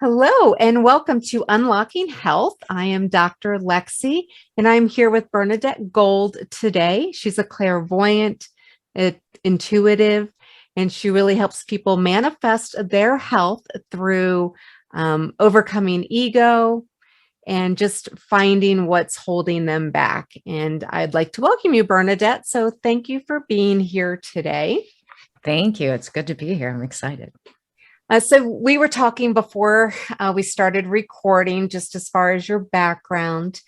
Hello and welcome to Unlocking Health. I am Dr. Alexi and I'm here with Bernadette Gold today. She's a clairvoyant, intuitive, and she really helps people manifest their health through overcoming ego and just finding what's holding them back. And I'd like to welcome you, Bernadette. So thank you for being here today. Thank you. It's good to be here. I'm excited. So we were talking before we started recording, just as far as your background.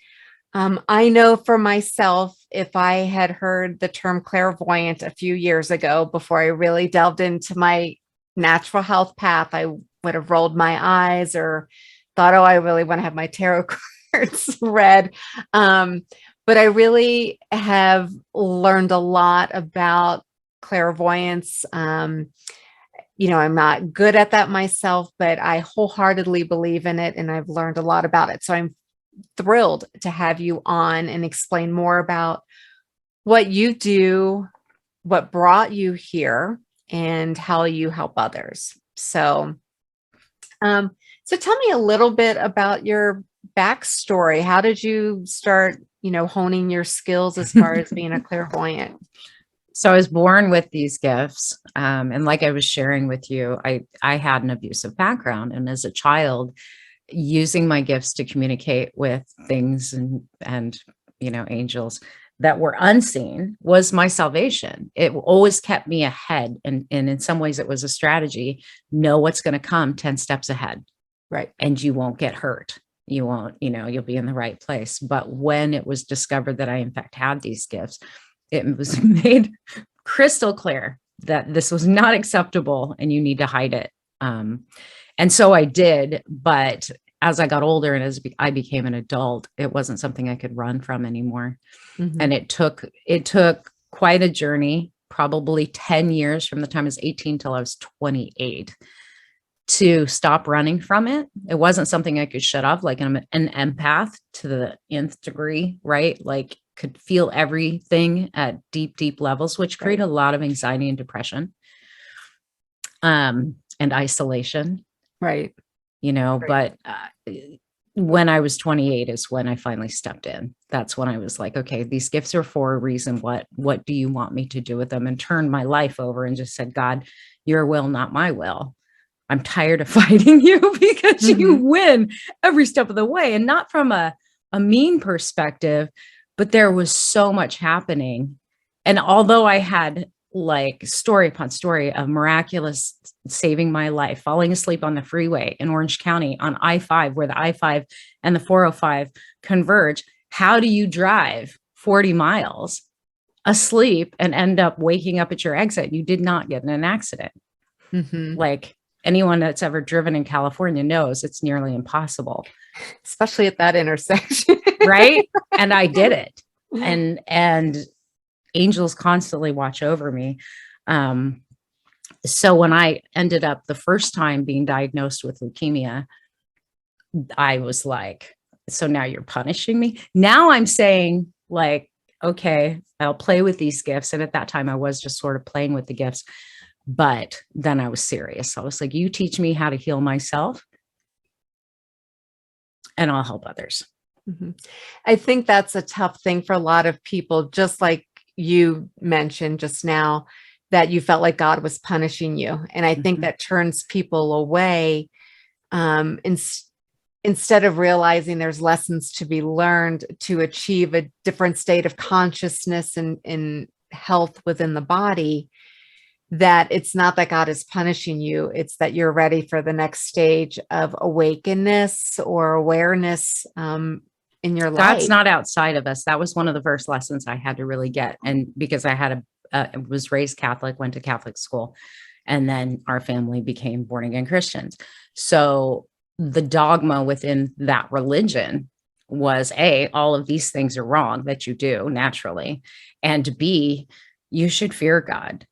I know for myself, if I had heard the term clairvoyant a few years ago, before I really delved into my natural health path, I would have rolled my eyes or thought, oh, I really want to have my tarot cards read. But I really have learned a lot about clairvoyance. I'm not good at that myself, but I wholeheartedly believe in it and I've learned a lot about it. So I'm thrilled to have you on and explain more about what you do, what brought you here, and how you help others. So tell me a little bit about your backstory. How did you start, honing your skills as far as being a clairvoyant? So I was born with these gifts. And like I was sharing with you, I had an abusive background. And as a child, using my gifts to communicate with things and angels that were unseen was my salvation. It always kept me ahead. And in some ways it was a strategy. Know what's going to come 10 steps ahead. Right. And you won't get hurt. You won't, you'll be in the right place. But when it was discovered that I in fact had these gifts, it was made crystal clear that this was not acceptable and you need to hide it. And so I did, but as I got older and as I became an adult, it wasn't something I could run from anymore. Mm-hmm. And it took quite a journey, probably 10 years from the time I was 18 till I was 28 to stop running from it. It wasn't something I could shut off. Like I'm an empath to the nth degree, right? Like could feel everything at deep, deep levels, which create a lot of anxiety and depression, and isolation. Right. But when I was 28 is when I finally stepped in. That's when I was like, okay, these gifts are for a reason. What do you want me to do with them? And turned my life over and just said, God, your will, not my will. I'm tired of fighting you because you win every step of the way. And not from a mean perspective, but there was so much happening. And although I had like story upon story of miraculous saving my life, falling asleep on the freeway in Orange County on I-5, where the I-5 and the 405 converge, how do you drive 40 miles asleep and end up waking up at your exit? You did not get in an accident. Like anyone that's ever driven in California knows it's nearly impossible. Especially at that intersection. Right. And I did it. And angels constantly watch over me. So when I ended up the first time being diagnosed with leukemia, I was like, so now you're punishing me. Now I'm saying like, okay, I'll play with these gifts. And at that time I was just sort of playing with the gifts, but then I was serious. I was like, you teach me how to heal myself and I'll help others. I think that's a tough thing for a lot of people, just like you mentioned just now, that you felt like God was punishing you. And I think that turns people away instead of realizing there's lessons to be learned to achieve a different state of consciousness and health within the body. That it's not that God is punishing you, it's that you're ready for the next stage of awakeness or awareness in your life. God's not outside of us. That was one of the first lessons I had to really get. And because I was raised Catholic, went to Catholic school, and then our family became born again Christians. So the dogma within that religion was A, all of these things are wrong that you do naturally. And B, you should fear God.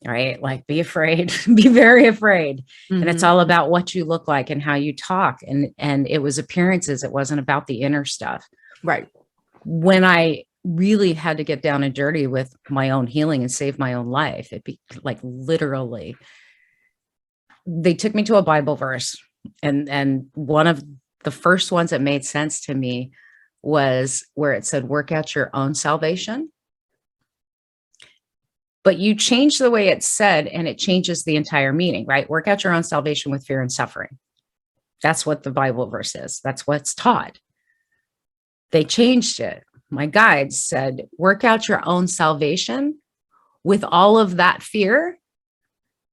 Right? Like be afraid, be very afraid. And it's all about what you look like and how you talk. And it was appearances. It wasn't about the inner stuff. Right. When I really had to get down and dirty with my own healing and save my own life, it be like literally, they took me to a Bible verse And one of the first ones that made sense to me was where it said, work out your own salvation. But you change the way it's said and it changes the entire meaning, right? Work out your own salvation with fear and suffering. That's what the Bible verse is. That's what's taught. They changed it. My guides said, work out your own salvation with all of that fear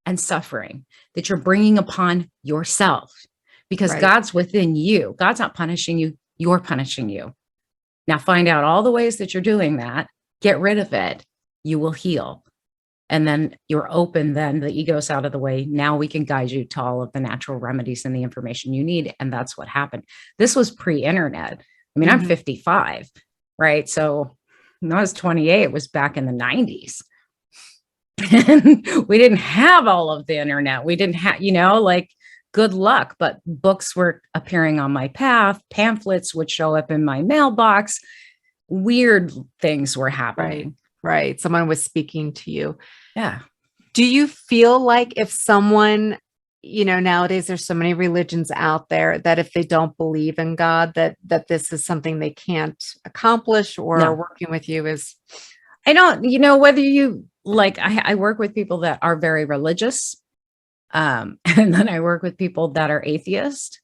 and suffering that you're bringing upon yourself, because God's within you. God's not punishing you. You're punishing you. Now find out all the ways that you're doing that, get rid of it. You will heal. And then you're open, then the ego's out of the way. Now we can guide you to all of the natural remedies and the information you need. And that's what happened. This was pre-internet. I mean, I'm 55, right? So when I was 28, it was back in the 90s. And we didn't have all of the internet. We didn't have, like, good luck, but books were appearing on my path. Pamphlets would show up in my mailbox. Weird things were happening. Right. Someone was speaking to you. Yeah. Do you feel like if someone, nowadays there's so many religions out there that if they don't believe in God, that this is something they can't accomplish, or working with you is? I don't, whether you like, I work with people that are very religious. And then I work with people that are atheist,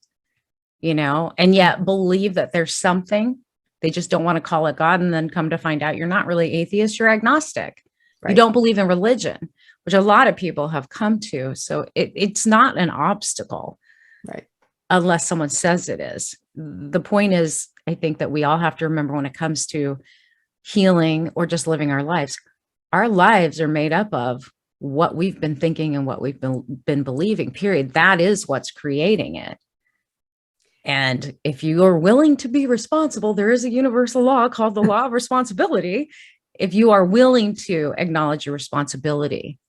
and yet believe that there's something. They just don't want to call it God. And then come to find out you're not really atheist, you're agnostic. You don't believe in religion, which a lot of people have come to. So it's not an obstacle, right? Unless someone says it is. The point is, I think that we all have to remember, when it comes to healing or just living our lives are made up of what we've been thinking and what we've been believing, period. That is what's creating it. And if you are willing to be responsible, there is a universal law called the law of responsibility. If you are willing to acknowledge your responsibility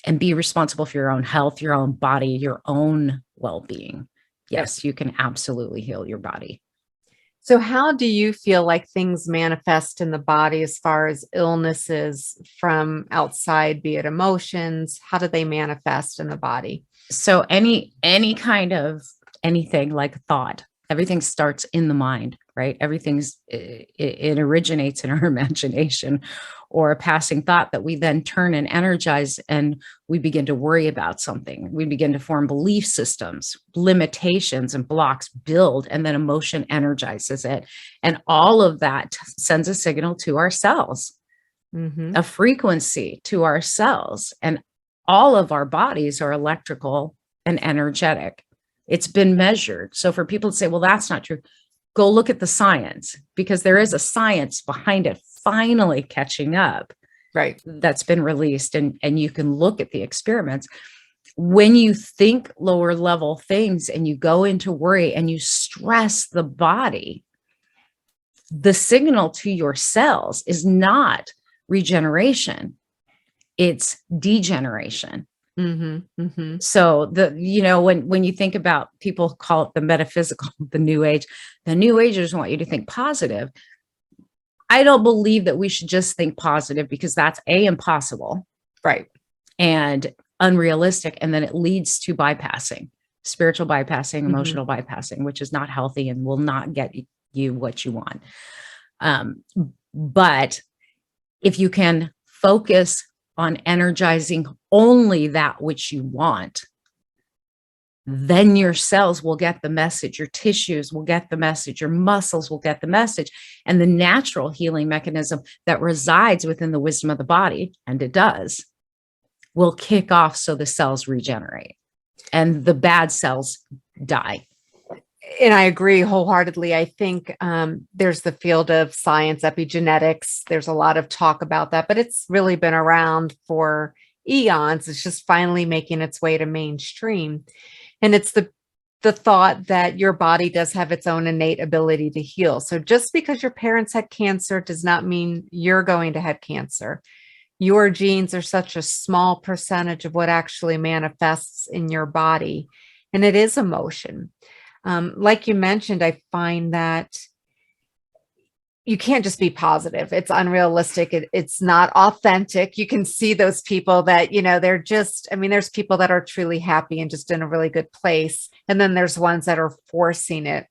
and be responsible for your own health, your own body, your own well-being, yes, you can absolutely heal your body. So how do you feel like things manifest in the body as far as illnesses from outside, be it emotions? How do they manifest in the body? So any kind of anything like thought, everything starts in the mind, right? It originates in our imagination or a passing thought that we then turn and energize, and we begin to worry about something. We begin to form belief systems, limitations and blocks build, and then emotion energizes it. And all of that sends a signal to our cells, a frequency to our cells. And all of our bodies are electrical and energetic. It's been measured. So for people to say, well, that's not true, go look at the science, because there is a science behind it finally catching up. Right. That's been released. And you can look at the experiments. When you think lower level things and you go into worry and you stress the body, the signal to your cells is not regeneration, it's degeneration. So when you think about, people call it the metaphysical, the new agers want you to think positive. I don't believe that we should just think positive, because that's impossible, right, and unrealistic. And then it leads to bypassing, spiritual bypassing, emotional bypassing, which is not healthy and will not get you what you want. But if you can focus on energizing only that which you want, then your cells will get the message, your tissues will get the message, your muscles will get the message, and the natural healing mechanism that resides within the wisdom of the body, and it does, will kick off, so the cells regenerate and the bad cells die. And I agree wholeheartedly. I think there's the field of science, epigenetics. There's a lot of talk about that, but it's really been around for eons. It's just finally making its way to mainstream. And it's the thought that your body does have its own innate ability to heal. So just because your parents had cancer does not mean you're going to have cancer. Your genes are such a small percentage of what actually manifests in your body. And it is emotion. Like you mentioned, I find that, you can't just be positive. It's unrealistic. It's not authentic. You can see those people that, they're just, I mean, there's people that are truly happy and just in a really good place. And then there's ones that are forcing it.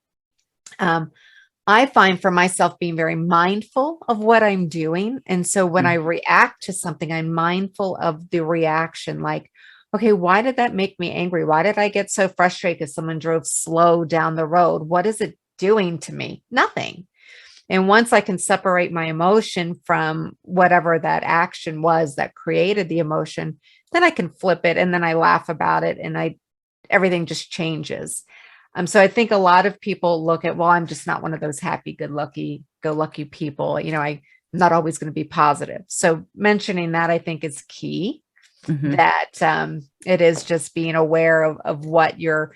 I find for myself being very mindful of what I'm doing. And so when I react to something, I'm mindful of the reaction. Like, okay, why did that make me angry? Why did I get so frustrated because someone drove slow down the road? What is it doing to me? Nothing. And once I can separate my emotion from whatever that action was that created the emotion, then I can flip it and then I laugh about it and everything just changes. So I think a lot of people look at, well, I'm just not one of those happy, go lucky people. I'm not always going to be positive. So mentioning that I think is key, that it is just being aware of what your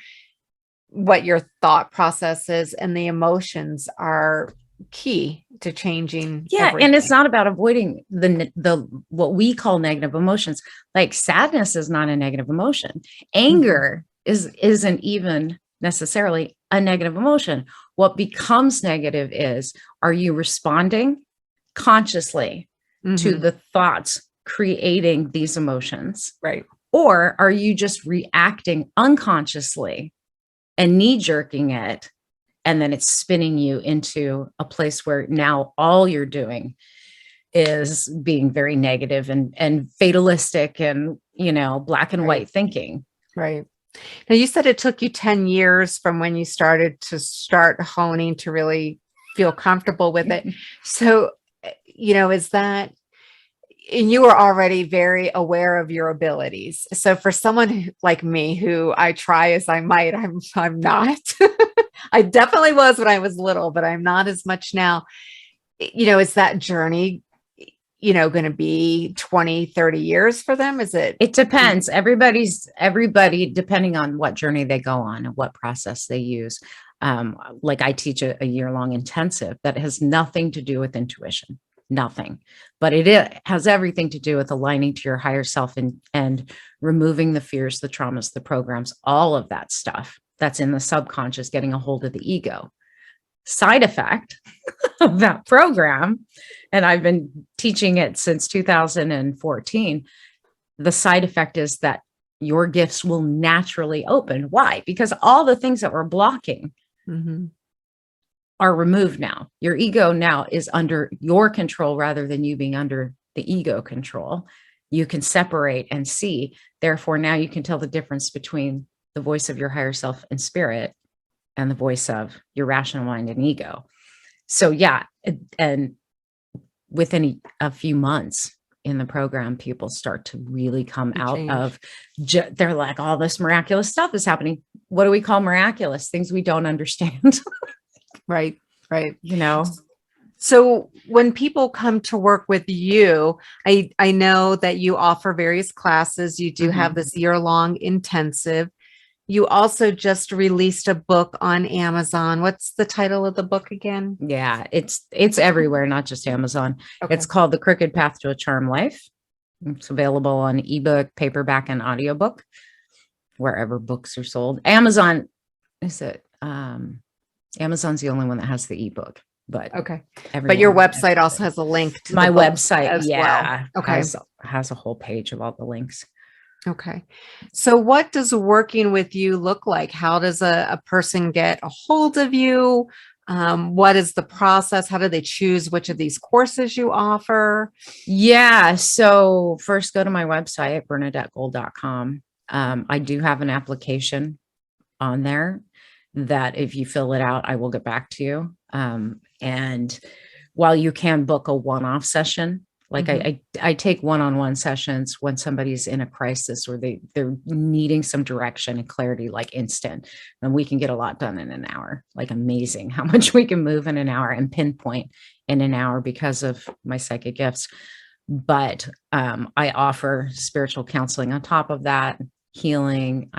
thought process is, and the emotions are key to changing. Yeah. And it's not about avoiding the what we call negative emotions. Like sadness is not a negative emotion. Anger isn't even necessarily a negative emotion. What becomes negative is, are you responding consciously to the thoughts creating these emotions? Right. Or are you just reacting unconsciously and knee-jerking it? And then it's spinning you into a place where now all you're doing is being very negative and fatalistic and, black and white thinking. Right. Now, you said it took you 10 years from when you started to start honing to really feel comfortable with it. So, is that, and you were already very aware of your abilities. So for someone like me, who I try as I might, I'm not. I definitely was when I was little, but I'm not as much now. Is that journey, going to be 20, 30 years for them? Is it? It depends. Everybody, depending on what journey they go on and what process they use. Like I teach a year-long intensive that has nothing to do with intuition, nothing, but it has everything to do with aligning to your higher self and removing the fears, the traumas, the programs, all of that stuff that's in the subconscious, getting a hold of the ego. Side effect of that program, and I've been teaching it since 2014, the side effect is that your gifts will naturally open. Why? Because all the things that were blocking are removed now. Your ego now is under your control rather than you being under the ego control. You can separate and see. Therefore, now you can tell the difference between the voice of your higher self and spirit and the voice of your rational mind and ego. So yeah, and within a few months in the program, people start to really come out of, they're like, all this miraculous stuff is happening. What do we call miraculous? Things we don't understand. Right. So when people come to work with you, I know that you offer various classes. You do have this year-long intensive. You also just released a book on Amazon. What's the title of the book again? Yeah, it's everywhere, not just Amazon. Okay. It's called The Crooked Path to a Charmed Life. It's available on ebook, paperback, and audiobook, wherever books are sold. Amazon, is it? Amazon's the only one that has the ebook. But okay. But your website also has a link to my website as well. Okay. Has a whole page of all the links. Okay. So what does working with you look like? How does a person get a hold of you? What is the process? How do they choose which of these courses you offer? Yeah. So first go to my website, bernadettegold.com. I do have an application on there that if you fill it out, I will get back to you. And while you can book a one-off session, like I take one-on-one sessions when somebody's in a crisis or they're needing some direction and clarity, like instant, and we can get a lot done in an hour. Like amazing how much we can move in an hour and pinpoint in an hour because of my psychic gifts. But I offer spiritual counseling on top of that, healing.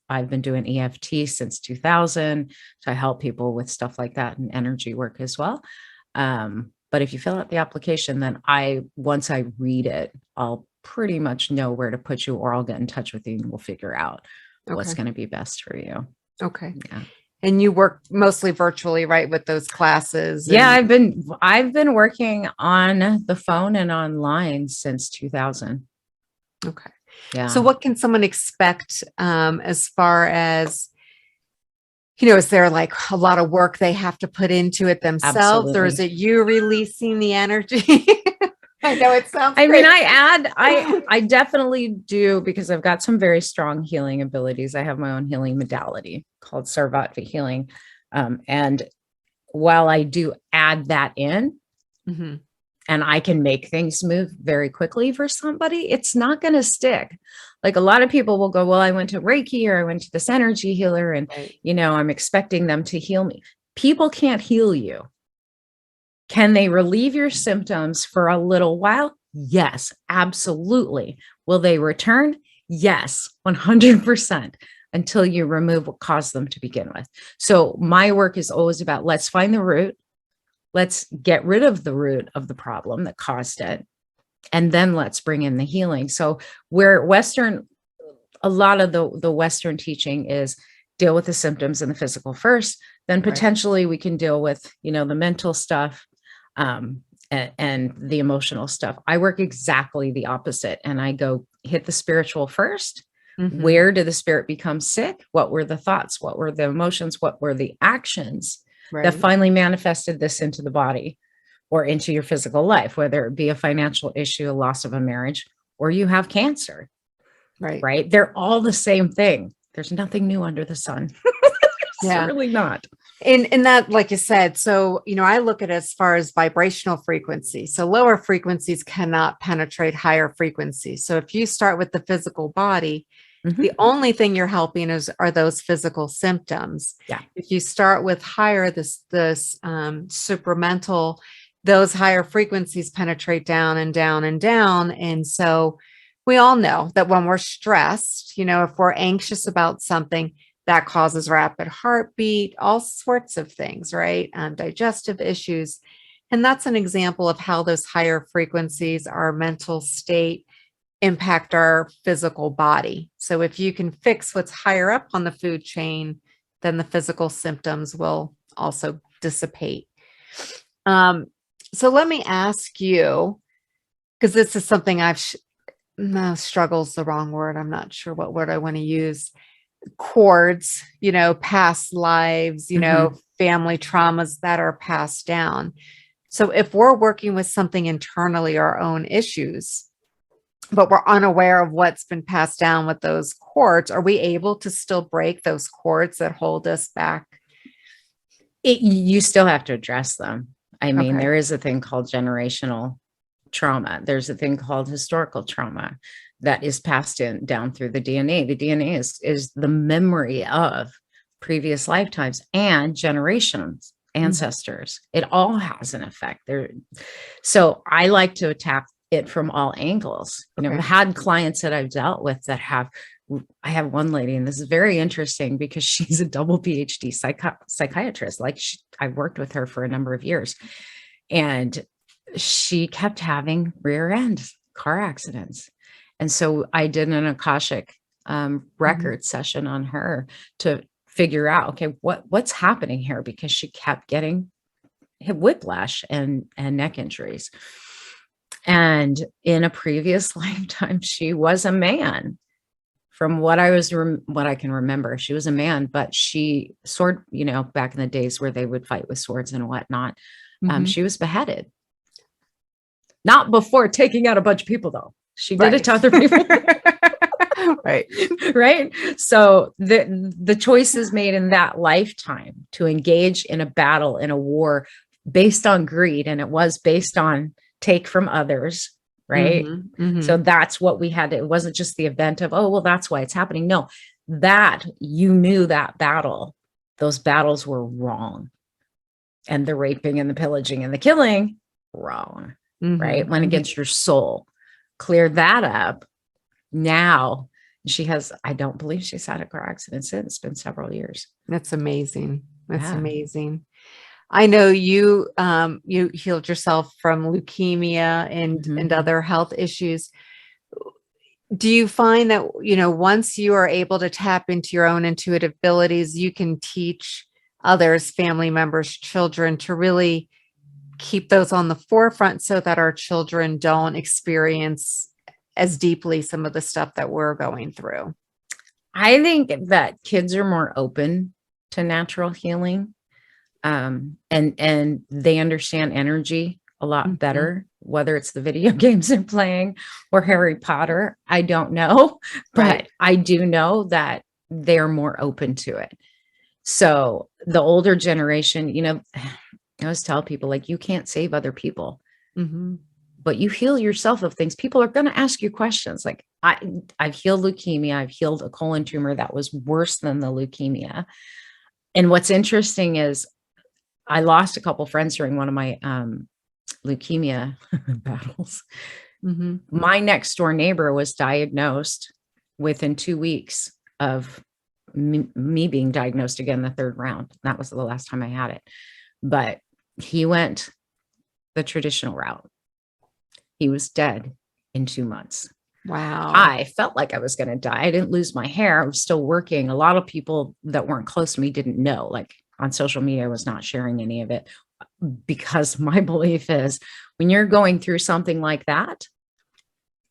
I've been doing EFT since 2000 to help people with stuff like that and energy work as well. But if you fill out the application, then once I read it, I'll pretty much know where to put you, or I'll get in touch with you and we'll figure out what's going to be best for you. Okay. Yeah. And you work mostly virtually, right, with those classes? Yeah, And I've been working on the phone and online since 2000. okay. So Yeah, what can someone expect as far as, you know, is there like a lot of work they have to put into it themselves, or is absolutely. it you releasing the energy? I know it sounds I mean, great. I definitely do, because I've got some very strong healing abilities. I have my own healing modality called Sarvatva healing. And while I do add that in, Mhm. and I can make things move very quickly for somebody, it's not going to stick. Like a lot of people will go, well, I went to Reiki or I went to this energy healer and, Right. I'm expecting them to heal me. People can't heal you. Can they relieve your symptoms for a little while? Yes, absolutely. Will they return? Yes, 100%, until you remove what caused them to begin with. So my work is always about, let's find the root. Let's get rid of the root of the problem that caused it. And then let's bring in the healing. So where a lot of the Western teaching is deal with the symptoms and the physical first, then Right. potentially we can deal with, the mental stuff, and the emotional stuff. I work exactly the opposite. And I go hit the spiritual first. Mhm. Where did the spirit become sick? What were the thoughts? What were the emotions? What were the actions that Right. finally manifested this into the body or into your physical life, whether it be a financial issue, a loss of a marriage, or you have cancer, Right. right? They're all the same thing. There's nothing new under the sun. It's Yeah. really not. In that, like you said, so, you know, I look at it as far as vibrational frequency. So lower frequencies cannot penetrate higher frequencies. So if you start with the physical body, Mhm. the only thing you're helping are those physical symptoms. Yeah. If you start with higher, this supramental, those higher frequencies penetrate down and down and down. And so we all know that when we're stressed, you know, if we're anxious about something, that causes rapid heartbeat, all sorts of things, right? Digestive issues. And that's an example of how those higher frequencies, our mental state, impact our physical body. So if you can fix what's higher up on the food chain, then the physical symptoms will also dissipate. Um, so let me ask you, because this is something no, struggle's the wrong word. I'm not sure what word I want to use. Cords, you know, past lives, you know, family traumas that are passed down. So if we're working with something internally, our own issues, but we're unaware of what's been passed down with those cords, are we able to still break those cords that hold us back? You still have to address them. I mean, Okay. there is a thing called generational trauma. There's a thing called historical trauma that is passed down through the DNA. The DNA is the memory of previous lifetimes and generations, ancestors. It all has an effect there. So I like to attack it from all angles. I've Okay. had clients that I've dealt with that I have one lady, and this is very interesting because she's a double PhD psychiatrist. I've worked with her for a number of years, and she kept having rear end car accidents. And so I did an Akashic record session on her to figure out, okay, what's happening here? Because she kept getting whiplash and neck injuries. And in a previous lifetime, she was a man. From what what I can remember, she was a man, but she back in the days where they would fight with swords and whatnot, she was beheaded. Not before taking out a bunch of people, though. She did it to other people. Right. Right. So the choices made in that lifetime to engage in a battle, in a war based on greed, and it was based on take from others. Right. So that's what we had. It wasn't just the event of, oh, well, that's why it's happening. No, that you knew that those battles were wrong. And the raping and the pillaging and the killing, wrong. Right. Went against your soul. Clear that up. Now I don't believe she's had a car accident since. It's been several years. That's amazing. That's Yeah. amazing. I know you you healed yourself from leukemia and other health issues. Do you find that, you know, once you are able to tap into your own intuitive abilities, you can teach others, family members, children, to really keep those on the forefront so that our children don't experience as deeply some of the stuff that we're going through? I think that kids are more open to natural healing. And they understand energy a lot better, whether it's the video games they're playing or Harry Potter. I don't know, but Right. I do know that they're more open to it. So the older generation, I always tell people, like, you can't save other people, Mm-hmm. but you heal yourself of things. People are going to ask you questions. Like, I've healed leukemia. I've healed a colon tumor that was worse than the leukemia. And what's interesting is I lost a couple friends during one of my leukemia battles. Mm-hmm. My next door neighbor was diagnosed within 2 weeks of me being diagnosed again, the third round. That was the last time I had it. But he went the traditional route. He was dead in 2 months. Wow. I felt like I was going to die. I didn't lose my hair. I was still working. A lot of people that weren't close to me didn't know. Like, on social media, I was not sharing any of it, because my belief is when you're going through something like that,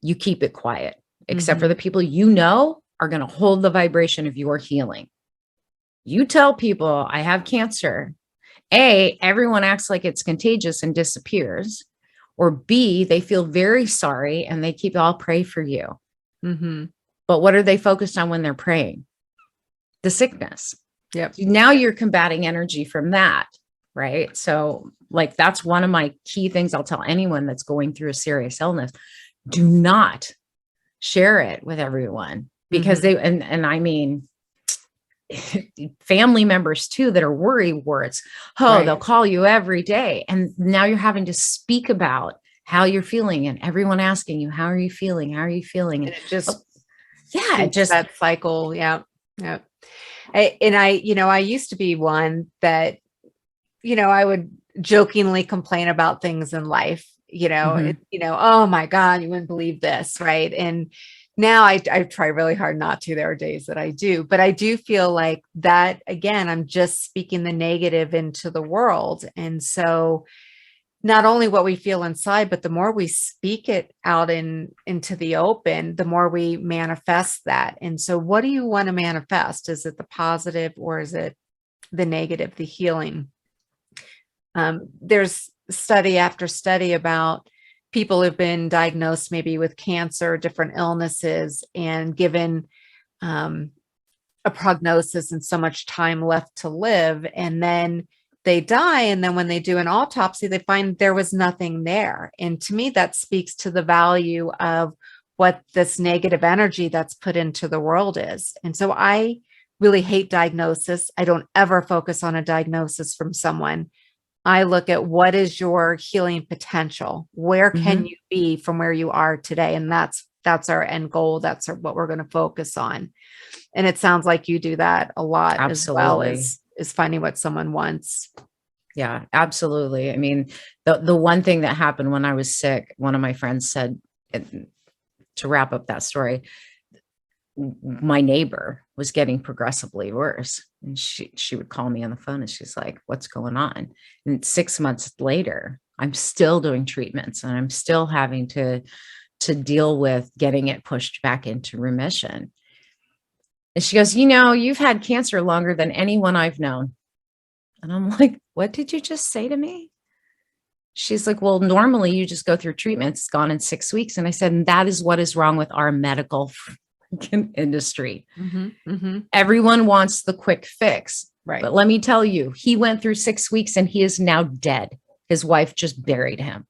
you keep it quiet, except for the people are going to hold the vibration of your healing. You tell people I have cancer. A, everyone acts like it's contagious and disappears. Or B, they feel very sorry and they keep, I'll pray for you. Mm-hmm. But what are they focused on when they're praying? The sickness. Yep. Now you're combating energy from that, right? So, like, that's one of my key things I'll tell anyone that's going through a serious illness. Do not share it with everyone, because they, and I mean, family members too, that are worry warts. Right. They'll call you every day. And now you're having to speak about how you're feeling, and everyone asking you, how are you feeling? How are you feeling? And it just, it just, that cycle. Yeah. Yeah. I used to be one that, I would jokingly complain about things in life, oh my God, you wouldn't believe this. Right. And now I try really hard not to. There are days that I do, but I do feel like that, again, I'm just speaking the negative into the world. And so not only what we feel inside, but the more we speak it out into the open, the more we manifest that. And so what do you want to manifest? Is it the positive, or is it the negative, the healing? There's study after study about people who've been diagnosed maybe with cancer, different illnesses, and given a prognosis and so much time left to live. And then they die. And then when they do an autopsy, they find there was nothing there. And to me, that speaks to the value of what this negative energy that's put into the world is. And so I really hate diagnosis. I don't ever focus on a diagnosis from someone. I look at what is your healing potential? Where can you be from where you are today? And that's our end goal. That's what we're going to focus on. And it sounds like you do that a lot. Absolutely. As well as finding what someone wants. Yeah, absolutely. I mean, the one thing that happened when I was sick, one of my friends said, to wrap up that story, my neighbor was getting progressively worse. And she would call me on the phone and she's like, what's going on? And 6 months later, I'm still doing treatments and I'm still having to deal with getting it pushed back into remission. And she goes, you've had cancer longer than anyone I've known. And I'm like, what did you just say to me? She's like, well, normally you just go through treatments, it's gone in 6 weeks. And I said, and that is what is wrong with our medical industry. Everyone wants the quick fix. Right. But let me tell you, he went through 6 weeks and he is now dead. His wife just buried him.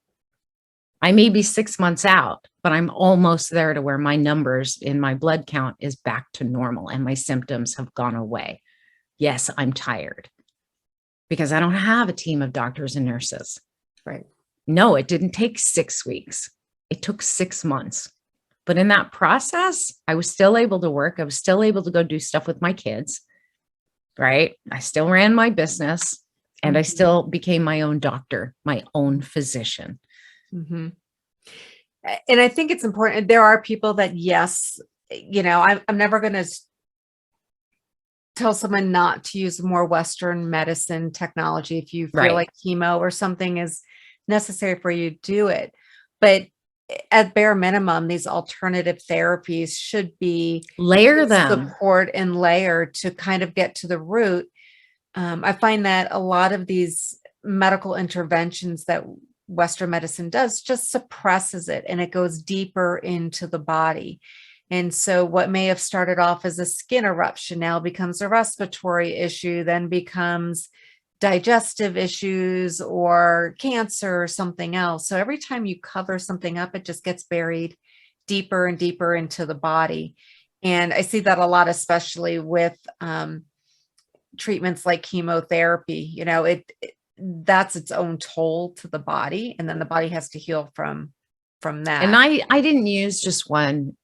I may be 6 months out, but I'm almost there to where my numbers in my blood count is back to normal and my symptoms have gone away. Yes, I'm tired because I don't have a team of doctors and nurses. Right. No, it didn't take 6 weeks. It took 6 months. But in that process, I was still able to work. I was still able to go do stuff with my kids, right? I still ran my business and I still became my own doctor, my own physician. And I think it's important. There are people that, yes, I'm never going to tell someone not to use more Western medicine technology. If you feel Right. like chemo or something is necessary for you, do it. But at bare minimum, these alternative therapies should be Layer them. support and layer to kind of get to the root. I find that a lot of these medical interventions that Western medicine does just suppresses it, and it goes deeper into the body. And so what may have started off as a skin eruption now becomes a respiratory issue, then becomes digestive issues or cancer or something else. So every time you cover something up, it just gets buried deeper and deeper into the body. And I see that a lot, especially with treatments like chemotherapy. That's its own toll to the body, and then the body has to heal from that. And I didn't use just one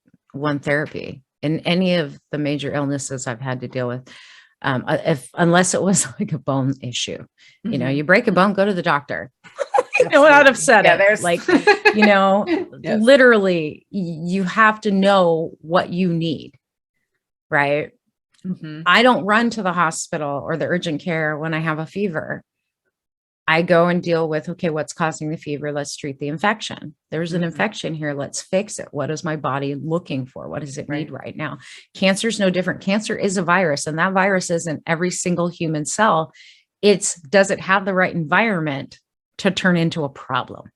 therapy in any of the major illnesses I've had to deal with. Unless it was like a bone issue, you break a bone, go to the doctor. I know how to set it. There's like, Yes. literally you have to know what you need. Right. Mhm. I don't run to the hospital or the urgent care when I have a fever. I go and deal with, okay, what's causing the fever? Let's treat the infection. There's an infection here. Let's fix it. What is my body looking for? What does it need right now? Cancer is no different. Cancer is a virus, and that virus is in every single human cell. Does it have the right environment to turn into a problem?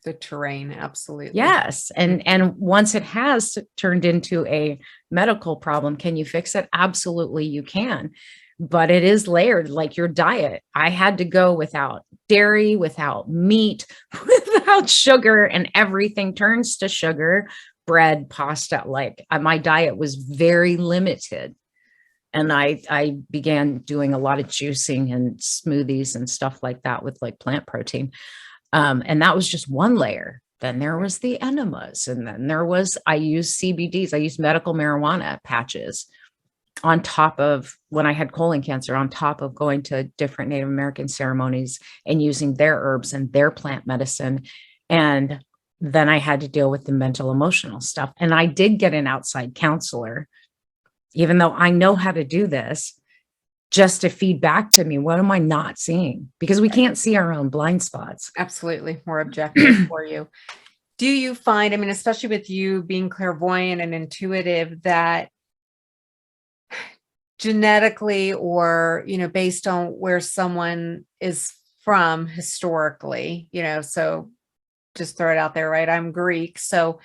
The terrain, absolutely. Yes. And once it has turned into a medical problem, can you fix it? Absolutely, you can. But it is layered, like your diet. I had to go without dairy, without meat, without sugar, and everything turns to sugar, bread, pasta. Like my diet was very limited. And I began doing a lot of juicing and smoothies and stuff like that with like plant protein. And that was just one layer. Then there was the enemas. And then I used CBDs. I used medical marijuana patches on top of when I had colon cancer, on top of going to different Native American ceremonies and using their herbs and their plant medicine. And then I had to deal with the mental, emotional stuff. And I did get an outside counselor, even though I know how to do this, just to feed back to me, what am I not seeing? Because we can't see our own blind spots. Absolutely. More objective for you. Do you find, especially with you being clairvoyant and intuitive, that genetically or, based on where someone is from historically, so just throw it out there, right? I'm Greek. So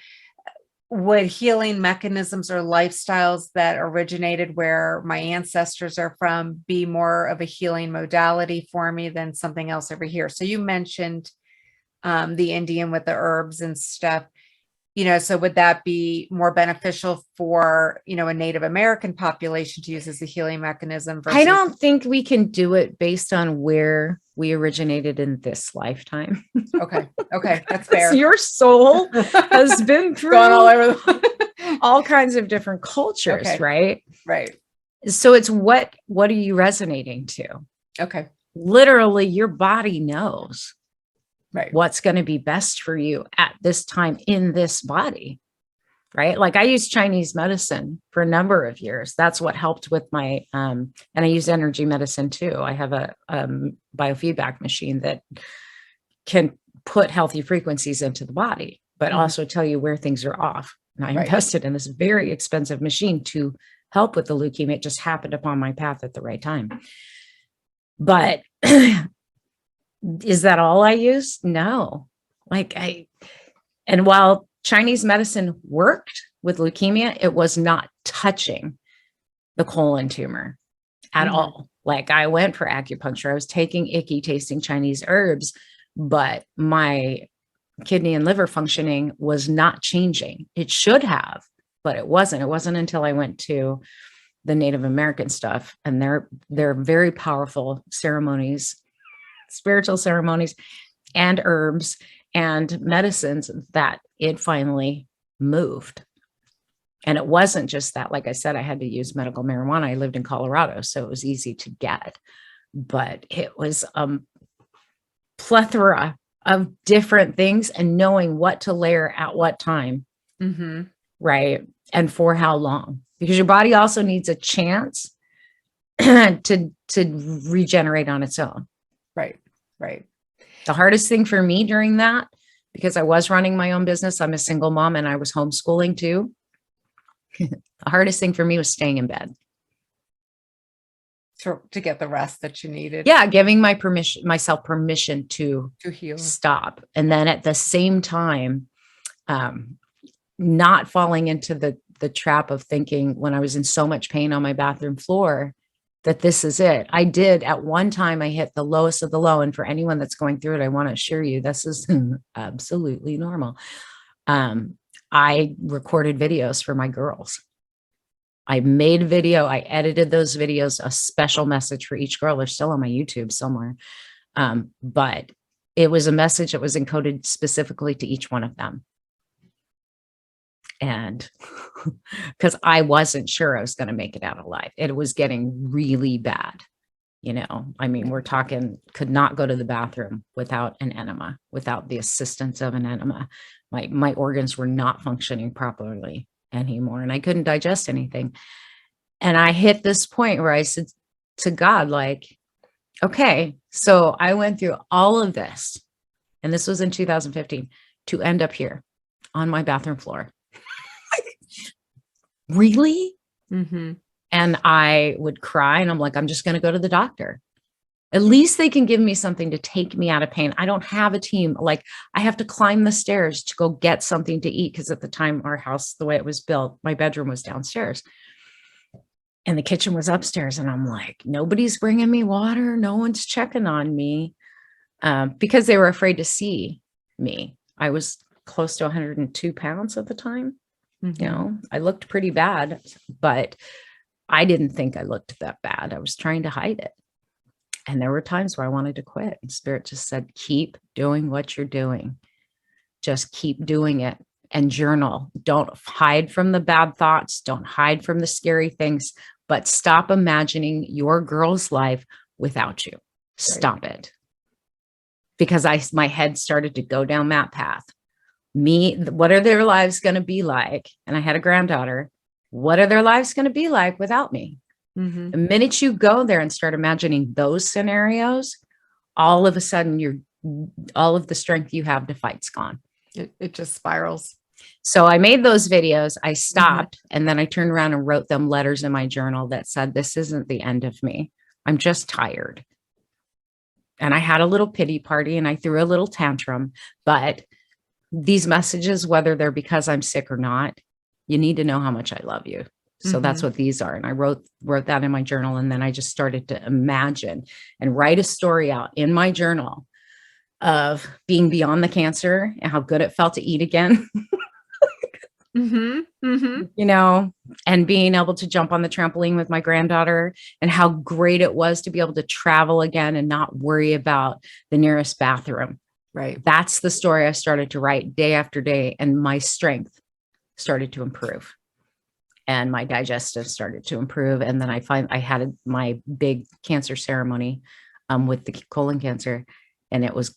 would healing mechanisms or lifestyles that originated where my ancestors are from be more of a healing modality for me than something else over here? So you mentioned the Indian with the herbs and stuff. So would that be more beneficial for, a Native American population to use as a healing mechanism? I don't think we can do it based on where we originated in this lifetime. Okay. That's fair. Your soul has been through Gone all over all kinds of different cultures, right? Right. So it's what are you resonating to? Okay. Literally, your body knows. Right. What's going to be best for you at this time in this body, right? Like I used Chinese medicine for a number of years. That's what helped with my, and I use energy medicine too. I have a biofeedback machine that can put healthy frequencies into the body, but also tell you where things are off. And I invested in this very expensive machine to help with the leukemia. It just happened upon my path at the right time. But is that all I use? No. And while Chinese medicine worked with leukemia, it was not touching the colon tumor at all. Like I went for acupuncture. I was taking icky tasting Chinese herbs, but my kidney and liver functioning was not changing. It should have, but it wasn't. It wasn't until I went to the Native American stuff, and they're very powerful ceremonies, spiritual ceremonies and herbs and medicines, that it finally moved. And it wasn't just that, like I said, I had to use medical marijuana. I lived in Colorado, so it was easy to get, but it was a plethora of different things and knowing what to layer at what time. Right. And for how long, because your body also needs a chance to regenerate on its own. Right. Right. The hardest thing for me during that, because I was running my own business, I'm a single mom and I was homeschooling too. The hardest thing for me was staying in bed. To get the rest that you needed. Yeah, giving myself permission to heal. Stop. And then at the same time, not falling into the trap of thinking when I was in so much pain on my bathroom floor that this is it. I did at one time, I hit the lowest of the low. And for anyone that's going through it, I want to assure you, this is absolutely normal. I recorded videos for my girls. I made a video. I edited those videos, a special message for each girl. They're still on my YouTube somewhere. But it was a message that was encoded specifically to each one of them. And because I wasn't sure I was going to make it out alive. It was getting really bad. I mean, we're talking, could not go to the bathroom without an enema, without the assistance of an enema. My organs were not functioning properly anymore, and I couldn't digest anything. And I hit this point where I said to God, like, okay, so I went through all of this, and this was in 2015, to end up here on my bathroom floor. Really? Mm-hmm. And I would cry, and I'm like, I'm just going to go to the doctor. At least they can give me something to take me out of pain. I don't have a team. Like, I have to climb the stairs to go get something to eat. Because at the time, our house, the way it was built, my bedroom was downstairs and the kitchen was upstairs. And I'm like, nobody's bringing me water. No one's checking on me, because they were afraid to see me. I was close to 102 pounds at the time. Mm-hmm. I looked pretty bad, but I didn't think I looked that bad. I was trying to hide it. And there were times where I wanted to quit. And Spirit just said, keep doing what you're doing. Just keep doing it and journal. Don't hide from the bad thoughts. Don't hide from the scary things, but stop imagining your girl's life without you. Stop it. Because my head started to go down that path. What are their lives going to be like? And I had a granddaughter. What are their lives going to be like without me? Mm-hmm. The minute you go there and start imagining those scenarios, all of a sudden all of the strength you have to fight's gone. It just spirals. So I made those videos. I stopped, and then I turned around and wrote them letters in my journal that said, this isn't the end of me. I'm just tired. And I had a little pity party and I threw a little tantrum, but these messages, whether they're because I'm sick or not, you need to know how much I love you. So that's what these are. And I wrote that in my journal. And then I just started to imagine and write a story out in my journal of being beyond the cancer and how good it felt to eat again. And being able to jump on the trampoline with my granddaughter, and how great it was to be able to travel again and not worry about the nearest bathroom. Right. That's the story I started to write day after day, and my strength started to improve and my digestive started to improve. And then I had my big cancer ceremony with the colon cancer, and it was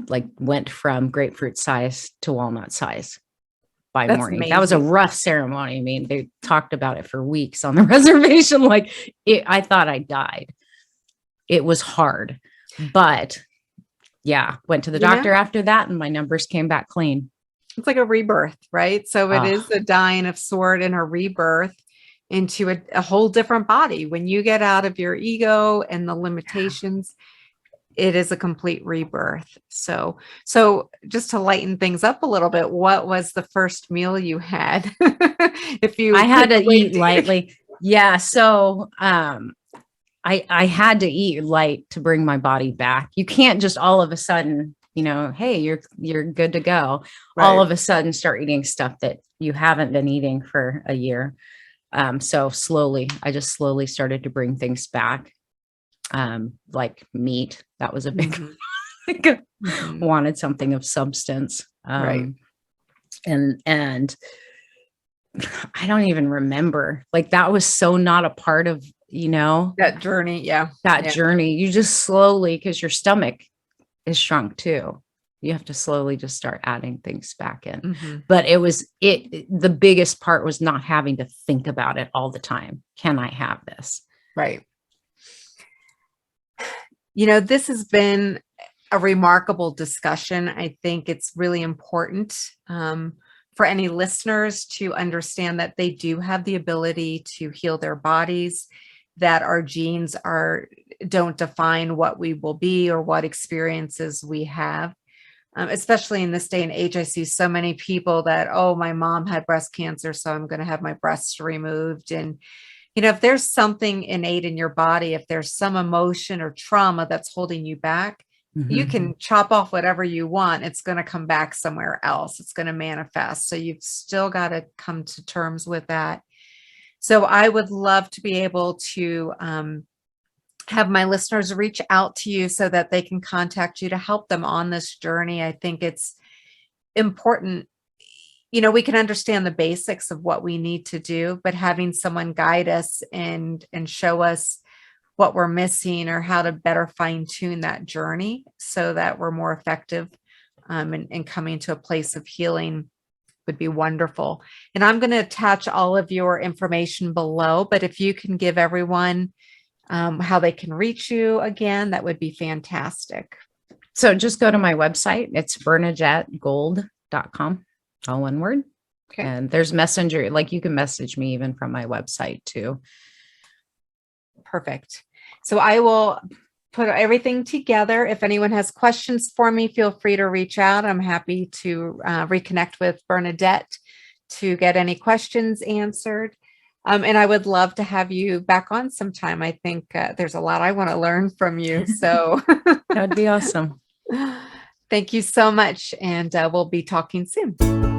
like went from grapefruit size to walnut size by morning. Amazing. That was a rough ceremony. I mean, they talked about it for weeks on the reservation. I thought I died. It was hard, but yeah, went to the doctor after that, and my numbers came back clean. It's like a rebirth, right? So it is a dying of sort and a rebirth into a whole different body. When you get out of your ego and the limitations, it is a complete rebirth. So just to lighten things up a little bit, what was the first meal you had? I had to eat lightly. Yeah. So, I had to eat light to bring my body back. You can't just all of a sudden, hey, you're good to go. Right. All of a sudden start eating stuff that you haven't been eating for a year. So I just slowly started to bring things back. Like meat, that was a big, wanted something of substance. Right. And I don't even remember, that was so not a part of, that journey. Yeah. Journey. You just slowly, because your stomach is shrunk too. You have to slowly just start adding things back in. But the biggest part was not having to think about it all the time. Can I have this? Right. This has been a remarkable discussion. I think it's really important for any listeners to understand that they do have the ability to heal their bodies, that our genes don't define what we will be or what experiences we have. Especially in this day and age, I see so many people that, oh, my mom had breast cancer, so I'm going to have my breasts removed. And, if there's something innate in your body, if there's some emotion or trauma that's holding you back, you can chop off whatever you want. It's going to come back somewhere else. It's going to manifest. So you've still got to come to terms with that. So I would love to be able to have my listeners reach out to you so that they can contact you to help them on this journey. I think it's important. We can understand the basics of what we need to do, but having someone guide us and show us what we're missing or how to better fine tune that journey so that we're more effective in coming to a place of healing would be wonderful. And I'm going to attach all of your information below, but if you can give everyone how they can reach you again, that would be fantastic. So just go to my website. It's bernadettegold.com, all one word. Okay. And there's messenger, like you can message me even from my website too. Perfect. So I will put everything together. If anyone has questions for me, feel free to reach out. I'm happy to reconnect with Bernadette to get any questions answered. And I would love to have you back on sometime. I think there's a lot I want to learn from you. So that would be awesome. Thank you so much. And we'll be talking soon.